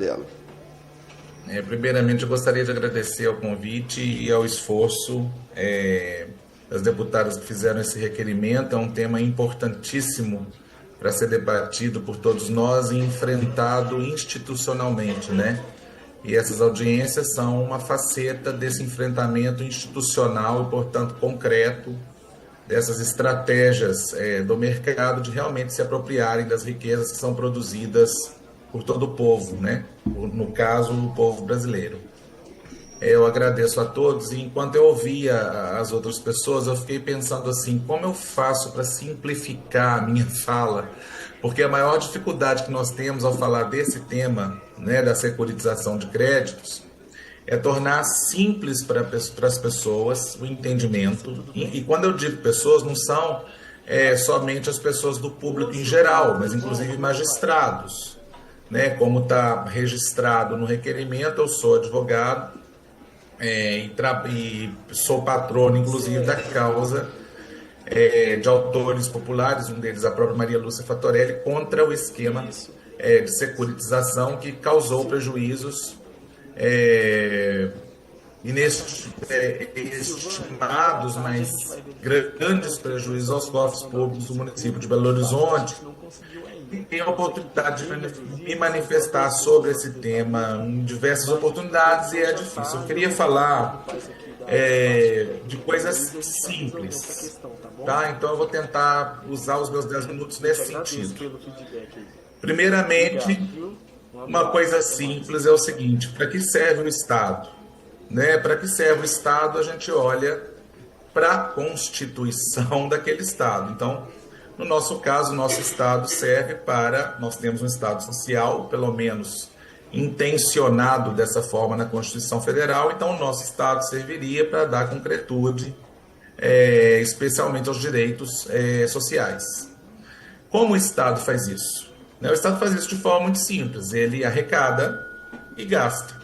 Dela. Primeiramente, eu gostaria de agradecer ao convite e ao esforço das deputadas que fizeram esse requerimento. É um tema importantíssimo para ser debatido por todos nós e enfrentado institucionalmente, né? E essas audiências são uma faceta desse enfrentamento institucional e, portanto, concreto dessas estratégias do mercado de realmente se apropriarem das riquezas que são produzidas por todo o povo, né? No caso, o povo brasileiro. Eu agradeço a todos e enquanto eu ouvia as outras pessoas, eu fiquei pensando assim, como eu faço para simplificar a minha fala? Porque a maior dificuldade que nós temos ao falar desse tema, né, da securitização de créditos, é tornar simples para as pessoas o entendimento. E quando eu digo pessoas, não são somente as pessoas do público em geral, mas inclusive magistrados. Né? Como está registrado no requerimento, eu sou advogado e sou patrono, inclusive, da causa de autores populares, um deles a própria Maria Lúcia Fatorelli, contra o esquema de securitização que causou prejuízos é, estimados, mas grandes prejuízos aos cofres públicos do município de Belo Horizonte. E tenho a oportunidade de me manifestar sobre esse tema em diversas oportunidades e é difícil. Eu queria falar de coisas simples, tá? Então eu vou tentar usar os meus 10 minutos nesse sentido. Primeiramente, uma coisa simples é o seguinte: para que serve o Estado? Né? Para que serve o Estado? A gente olha para a Constituição daquele Estado. Então, no nosso caso, o nosso Estado serve para. Nós temos um Estado social, pelo menos intencionado dessa forma na Constituição Federal, então o nosso Estado serviria para dar concretude, especialmente aos direitos sociais. Como o Estado faz isso? Né? O Estado faz isso de forma muito simples: ele arrecada e gasta.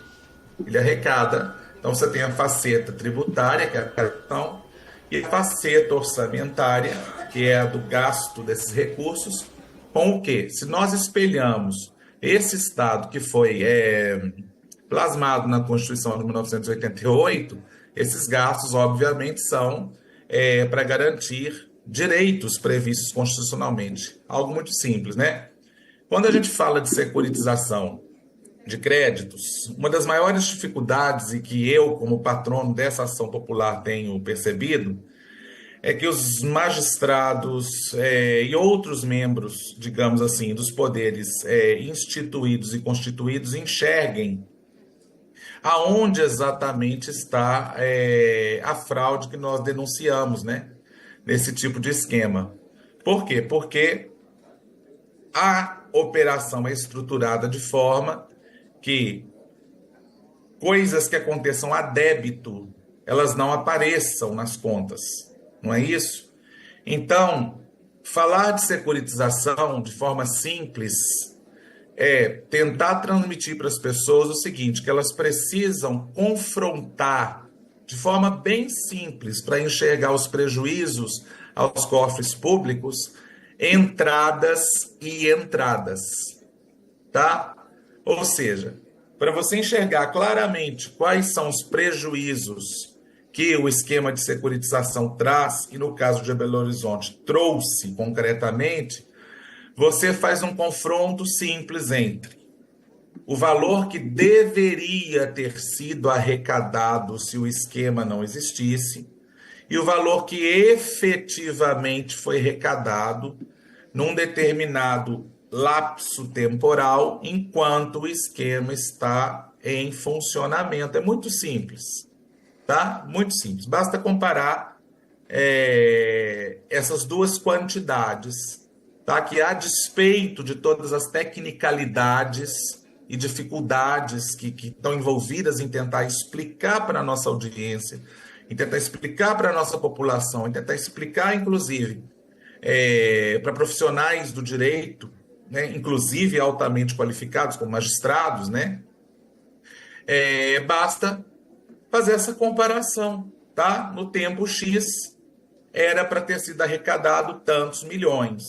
Ele arrecada, então você tem a faceta tributária, que é a arrecadação, e a faceta orçamentária, que é a do gasto desses recursos, com o quê? Se nós espelhamos esse Estado que foi plasmado na Constituição de 1988, esses gastos, obviamente, são para garantir direitos previstos constitucionalmente. Algo muito simples, né? Quando a gente fala de securitização de créditos, uma das maiores dificuldades e que eu, como patrono dessa ação popular, tenho percebido é que os magistrados e outros membros, digamos assim, dos poderes instituídos e constituídos enxerguem aonde exatamente está a fraude que nós denunciamos, né? Nesse tipo de esquema. Por quê? Porque a operação é estruturada de forma que coisas que aconteçam a débito, elas não apareçam nas contas, não é isso? Então, falar de securitização de forma simples é tentar transmitir para as pessoas o seguinte, que elas precisam confrontar de forma bem simples para enxergar os prejuízos aos cofres públicos, entradas e entradas, tá? Ou seja, para você enxergar claramente quais são os prejuízos que o esquema de securitização traz, e no caso de Belo Horizonte trouxe concretamente, você faz um confronto simples entre o valor que deveria ter sido arrecadado se o esquema não existisse e o valor que efetivamente foi arrecadado num determinado lapso temporal enquanto o esquema está em funcionamento. É muito simples, tá? Muito simples. Basta comparar essas duas quantidades, tá? Que a despeito de todas as tecnicalidades e dificuldades que estão envolvidas em tentar explicar para a nossa audiência, em tentar explicar para a nossa população, em tentar explicar, inclusive, para profissionais do direito, né, inclusive altamente qualificados, como magistrados, né, basta fazer essa comparação, tá? No tempo X, era para ter sido arrecadado tantos milhões.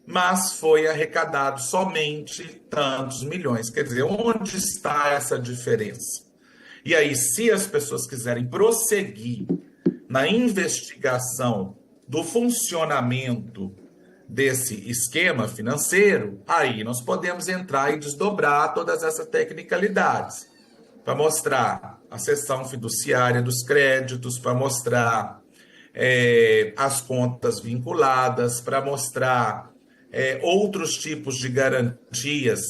mas foi arrecadado somente tantos milhões. Quer dizer, onde está essa diferença? E aí, se as pessoas quiserem prosseguir na investigação do funcionamento desse esquema financeiro, aí nós podemos entrar e desdobrar todas essas tecnicalidades para mostrar a seção fiduciária dos créditos, para mostrar as contas vinculadas, para mostrar outros tipos de garantias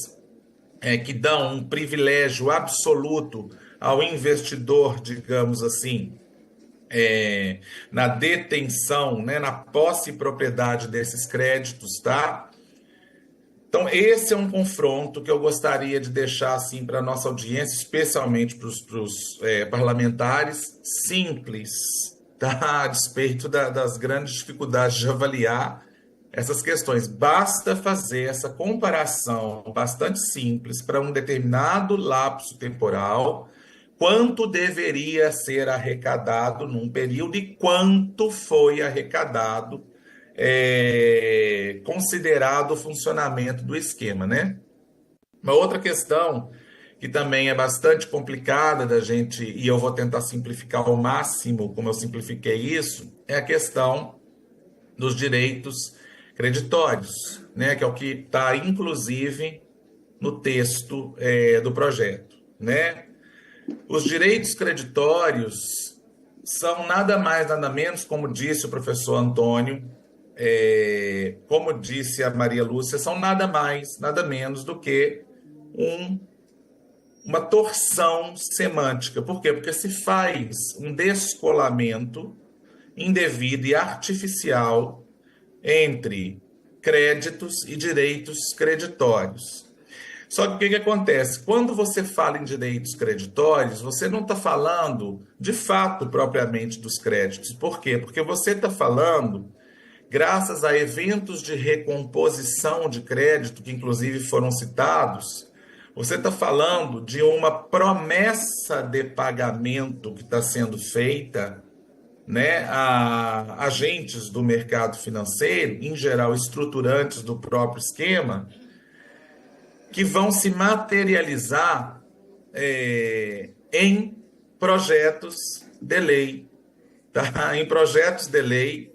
que dão um privilégio absoluto ao investidor, digamos assim, na detenção, né, na posse e propriedade desses créditos, tá? Então, esse é um confronto que eu gostaria de deixar assim para a nossa audiência, especialmente para os parlamentares, simples, tá? A despeito das grandes dificuldades de avaliar essas questões. Basta fazer essa comparação bastante simples para um determinado lapso temporal, quanto deveria ser arrecadado num período e quanto foi arrecadado, considerado o funcionamento do esquema, né? Uma outra questão que também é bastante complicada da gente, e eu vou tentar simplificar ao máximo, como eu simplifiquei isso, é a questão dos direitos creditórios, né? Que é o que está, inclusive, no texto do projeto, né? Os direitos creditórios são nada mais, nada menos, como disse o professor Antônio, como disse a Maria Lúcia, são nada mais, nada menos do que um, uma torção semântica. Por quê? Porque se faz um descolamento indevido e artificial entre créditos e direitos creditórios. Só que o que acontece? Quando você fala em direitos creditórios, você não está falando de fato propriamente dos créditos. Por quê? Porque você está falando, graças a eventos de recomposição de crédito, que inclusive foram citados, você está falando de uma promessa de pagamento que está sendo feita, né, a agentes do mercado financeiro, em geral estruturantes do próprio esquema, que vão se materializar em projetos de lei, tá? Em projetos de lei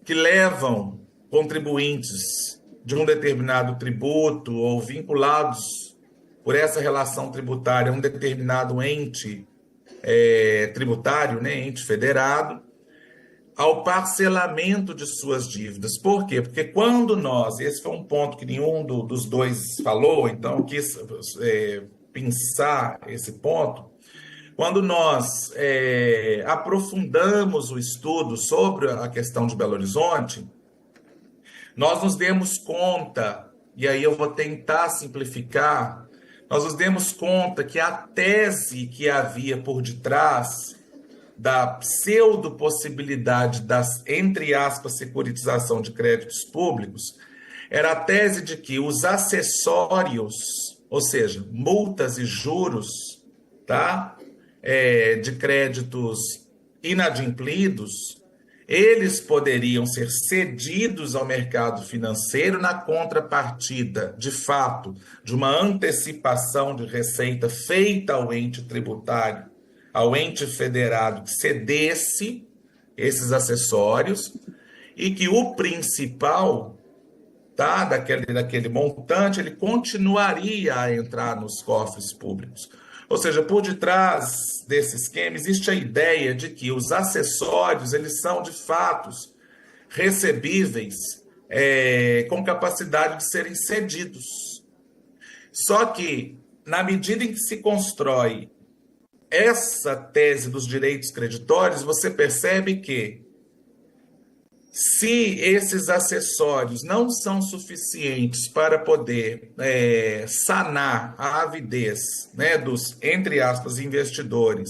que levam contribuintes de um determinado tributo ou vinculados por essa relação tributária a um determinado ente tributário, né, ente federado, ao parcelamento de suas dívidas. Por quê? Porque quando nós, esse foi um ponto que nenhum dos dois falou, então eu quis pensar esse ponto, quando nós aprofundamos o estudo sobre a questão de Belo Horizonte, nós nos demos conta, e aí eu vou tentar simplificar, nós nos demos conta que a tese que havia por detrás da pseudo-possibilidade das, entre aspas, securitização de créditos públicos, era a tese de que os acessórios, ou seja, multas e juros, tá? De créditos inadimplidos, eles poderiam ser cedidos ao mercado financeiro na contrapartida, de fato, de uma antecipação de receita feita ao ente tributário, ao ente federado, que cedesse esses acessórios e que o principal, tá, daquele montante, ele continuaria a entrar nos cofres públicos. Ou seja, por detrás desse esquema existe a ideia de que os acessórios, eles são de fato recebíveis com capacidade de serem cedidos. Só que, na medida em que se constrói essa tese dos direitos creditórios, você percebe que se esses acessórios não são suficientes para poder sanar a avidez, né, dos, entre aspas, investidores,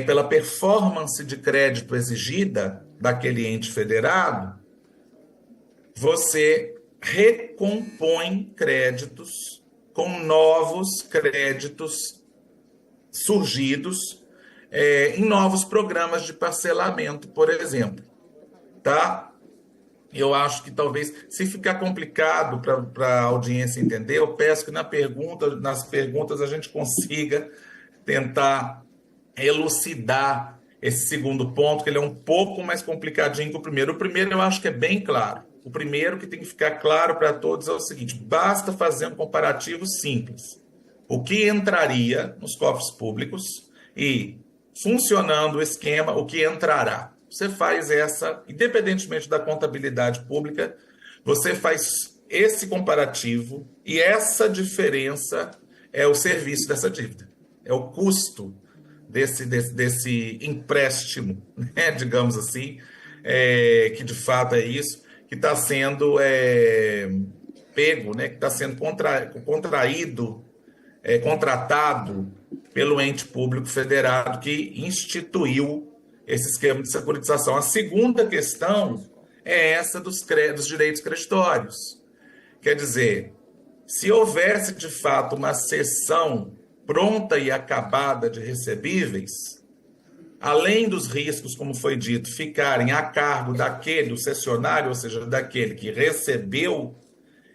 pela performance de crédito exigida daquele ente federado, você recompõe créditos com novos créditos surgidos em novos programas de parcelamento, por exemplo, tá? Eu acho que talvez, se ficar complicado para a audiência entender, eu peço que nas perguntas a gente consiga tentar elucidar esse segundo ponto, que ele é um pouco mais complicadinho que o primeiro. O primeiro eu acho que é bem claro. O primeiro que tem que ficar claro para todos é o seguinte: basta fazer um comparativo simples. O que entraria nos cofres públicos e, funcionando o esquema, o que entrará. Você faz essa, independentemente da contabilidade pública, você faz esse comparativo e essa diferença é o serviço dessa dívida, é o custo desse empréstimo, né, digamos assim, que de fato é isso, que está sendo pego, né, que está sendo contraído, contratado pelo ente público federado que instituiu esse esquema de securitização. A segunda questão é essa dos direitos creditórios. Quer dizer, se houvesse de fato uma cessão pronta e acabada de recebíveis, além dos riscos, como foi dito, ficarem a cargo daquele, o cessionário, ou seja, daquele que recebeu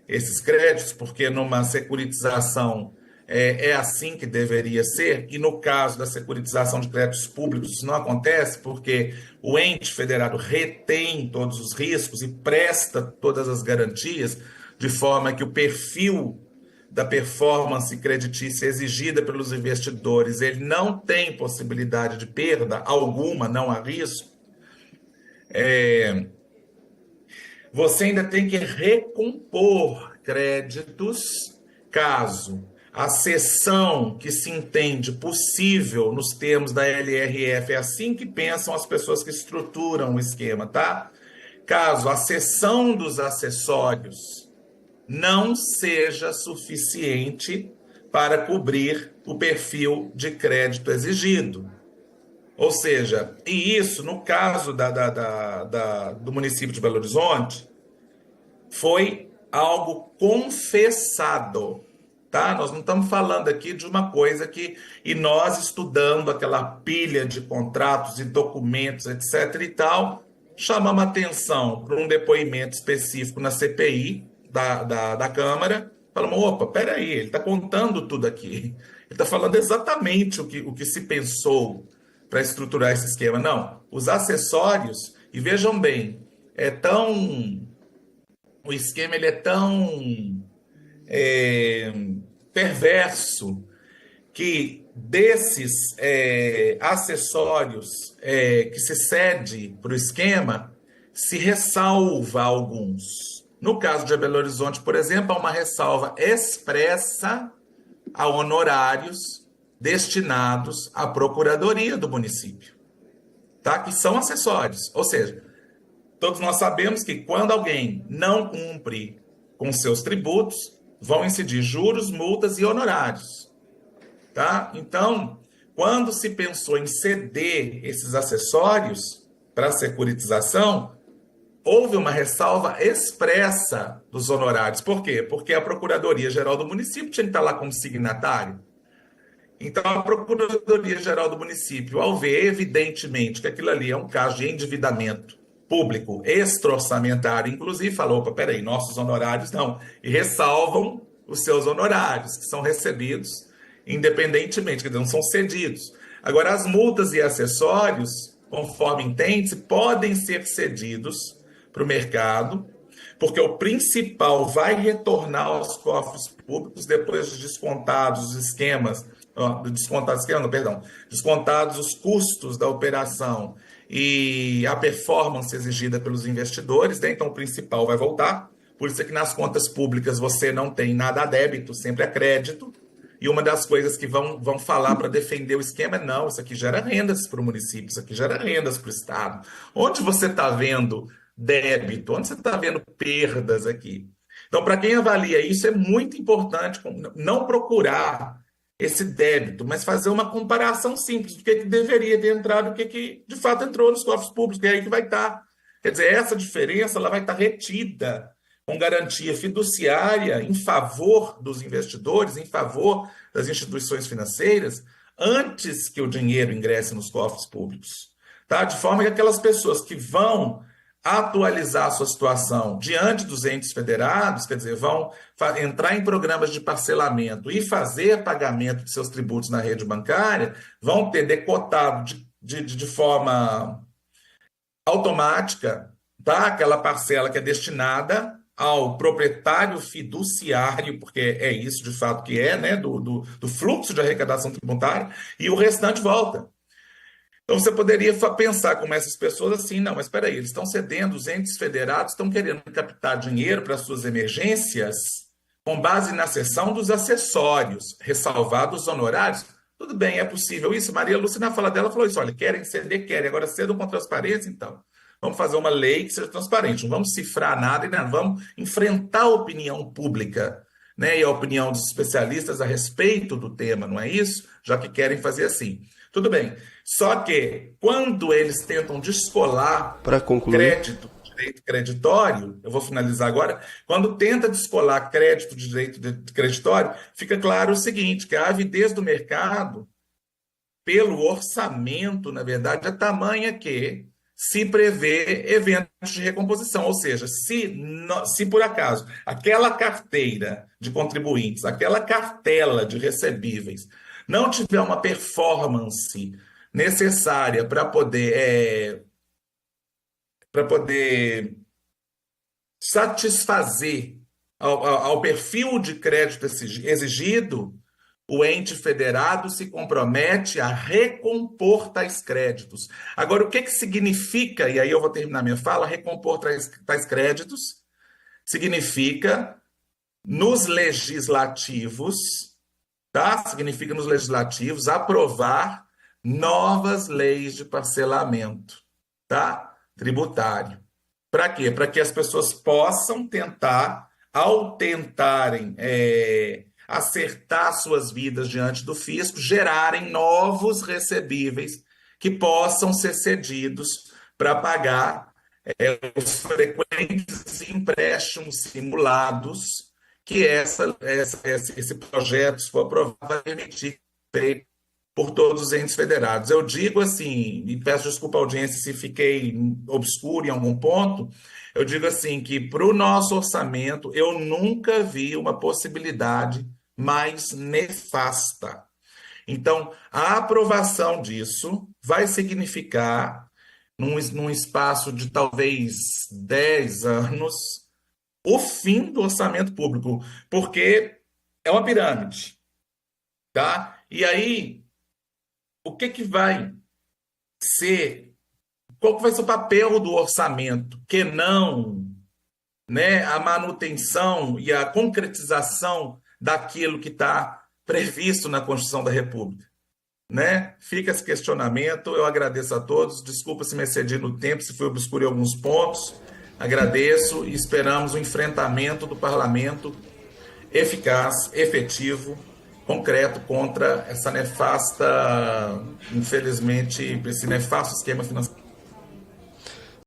esses créditos, porque numa securitização é assim que deveria ser, e no caso da securitização de créditos públicos isso não acontece, porque o ente federado retém todos os riscos e presta todas as garantias, de forma que o perfil da performance creditícia exigida pelos investidores, ele não tem possibilidade de perda alguma, não há risco. Você ainda tem que recompor créditos caso a cessão que se entende possível nos termos da LRF, é assim que pensam as pessoas que estruturam o esquema, tá? Caso a cessão dos acessórios não seja suficiente para cobrir o perfil de crédito exigido. Ou seja, e isso, no caso do município de Belo Horizonte, foi algo confessado, tá? Nós não estamos falando aqui de uma coisa que, e nós estudando aquela pilha de contratos e documentos, etc e tal, chamamos atenção para um depoimento específico na CPI da Câmara, falamos, opa, peraí, ele está contando tudo aqui, ele está falando exatamente o que se pensou para estruturar esse esquema. Não, os acessórios, e vejam bem, o esquema ele é tão perverso que desses acessórios que se cede para o esquema, se ressalva alguns. No caso de Belo Horizonte, por exemplo, há uma ressalva expressa a honorários destinados à procuradoria do município, tá? Que são acessórios. Ou seja, todos nós sabemos que quando alguém não cumpre com seus tributos, vão incidir juros, multas e honorários, tá? Então, quando se pensou em ceder esses acessórios para a securitização, houve uma ressalva expressa dos honorários. Por quê? Porque a Procuradoria-Geral do município tinha que estar lá como signatário. Então, a Procuradoria-Geral do município, ao ver evidentemente que aquilo ali é um caso de endividamento público extra-orçamentário, inclusive falou, opa, peraí, nossos honorários não, e ressalvam os seus honorários, que são recebidos independentemente, quer dizer, não são cedidos. Agora, as multas e acessórios, conforme entende-se, podem ser cedidos para o mercado, porque o principal vai retornar aos cofres públicos depois de descontados os esquemas, descontados os custos da operação e a performance exigida pelos investidores, né? Então o principal vai voltar. Por isso é que nas contas públicas você não tem nada a débito, sempre a crédito. E uma das coisas que vão falar para defender o esquema é, não, isso aqui gera rendas para o município, isso aqui gera rendas para o Estado. Onde você está vendo débito? Onde você está vendo perdas aqui? Então, para quem avalia isso, é muito importante não procurar esse débito, mas fazer uma comparação simples do que deveria ter entrado e o que de fato entrou nos cofres públicos, que é aí que vai estar. Quer dizer, essa diferença ela vai estar retida com garantia fiduciária em favor dos investidores, em favor das instituições financeiras, antes que o dinheiro ingresse nos cofres públicos. Tá? De forma que aquelas pessoas que vão atualizar a sua situação diante dos entes federados, quer dizer, vão entrar em programas de parcelamento e fazer pagamento de seus tributos na rede bancária, vão ter decotado de forma automática, tá? Aquela parcela que é destinada ao proprietário fiduciário, porque é isso de fato que é, né? Do fluxo de arrecadação tributária, e o restante volta. Então você poderia pensar como essas pessoas assim, não, mas espera aí, eles estão cedendo, os entes federados estão querendo captar dinheiro para suas emergências com base na cessão dos acessórios, ressalvados os honorários. Tudo bem, é possível isso. Maria Lúcia, na fala dela, falou isso: olha, querem ceder, querem, agora cedam com transparência, então. Vamos fazer uma lei que seja transparente, não vamos cifrar nada e não vamos enfrentar a opinião pública, né, e a opinião dos especialistas a respeito do tema, não é isso? Já que querem fazer assim. Tudo bem. Só que, quando eles tentam descolar Para concluir, crédito, direito creditório, eu vou finalizar agora, quando tenta descolar crédito de direito creditório, fica claro o seguinte, que a avidez do mercado, pelo orçamento, na verdade, é tamanha que se prevê eventos de recomposição, ou seja, se por acaso aquela carteira de contribuintes, aquela cartela de recebíveis não tiver uma performance necessária para poder satisfazer ao perfil de crédito exigido, o ente federado se compromete a recompor tais créditos. Agora, o que significa, e aí eu vou terminar minha fala, recompor tais créditos? Significa nos legislativos, tá? Significa nos legislativos aprovar novas leis de parcelamento, tá? Tributário. Para quê? Para que as pessoas possam tentar, ao tentarem acertar suas vidas diante do fisco, gerarem novos recebíveis que possam ser cedidos para pagar os frequentes empréstimos simulados que esse projeto, se for aprovado, vai permitir feito por todos os entes federados. Eu digo assim, e peço desculpa à audiência se fiquei obscuro em algum ponto, eu digo assim que para o nosso orçamento eu nunca vi uma possibilidade mais nefasta. Então, a aprovação disso vai significar, num espaço de talvez 10 anos, o fim do orçamento público, porque é uma pirâmide, tá? E aí, o que vai ser, qual que vai ser o papel do orçamento, que não, né, a manutenção e a concretização daquilo que está previsto na Constituição da República, né? Fica esse questionamento, eu agradeço a todos, desculpa se me excedi no tempo, se fui obscuro em alguns pontos, agradeço e esperamos o enfrentamento do parlamento eficaz, efetivo, concreto contra essa nefasta, infelizmente, esse nefasto esquema financeiro.